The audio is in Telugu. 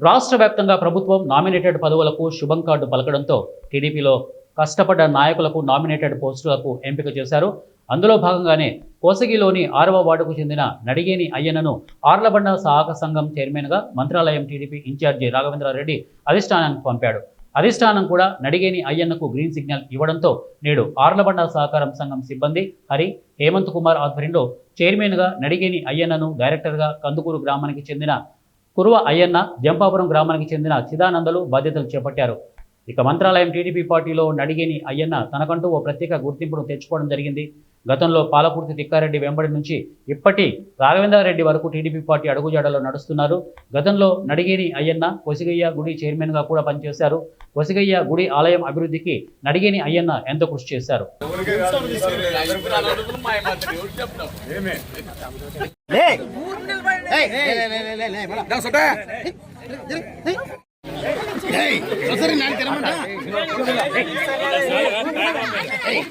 రాష్ట్ర వ్యాప్తంగా ప్రభుత్వం నామినేటెడ్ పదవులకు శుభం కార్డు పలకడంతో టీడీపీలో కష్టపడ్డ నాయకులకు నామినేటెడ్ పోస్టులకు ఎంపిక చేశారు. అందులో భాగంగానే కోసగిలోని 6వ వార్డుకు చెందిన నడిగేని అయ్యన్నను ఆర్లబండ సహాయక సంఘం చైర్మన్గా మంత్రాలయం టీడీపీ ఇన్ఛార్జి రాఘవేంద్రారెడ్డి అధిష్టానానికి పంపాడు. అధిష్టానం కూడా నడిగేని అయ్యన్నకు గ్రీన్ సిగ్నల్ ఇవ్వడంతో నేడు ఆర్లబండ సహకారం సంఘం సిబ్బంది హరి, హేమంత్ కుమార్ ఆధ్వర్యంలో చైర్మన్గా నడిగేని అయ్యన్నను, డైరెక్టర్గా కందుకూరు గ్రామానికి చెందిన కురువ అయ్యన్న, జంపాపురం గ్రామానికి చెందిన చిదానందలు బాధ్యతలు చేపట్టారు. ఇక మంత్రాలయం టీడీపీ పార్టీలో నడిగేని అయ్యన్న తనకంటూ ఓ ప్రత్యేక గుర్తింపును తెచ్చుకోవడం జరిగింది. గతంలో పాలకుర్తి తిక్కారెడ్డి వెంబడి నుంచి ఇప్పటి రాఘవేంద్రారెడ్డి వరకు టీడీపీ పార్టీ అడుగుజాడలో నడుస్తున్నారు. గతంలో నడిగేని అయ్యన్న కొసిగయ్య గుడి చైర్మన్గా కూడా పనిచేశారు. కొసిగయ్య గుడి ఆలయం అభివృద్ధికి నడిగేని అయ్యన్న ఎంతో కృషి చేశారు.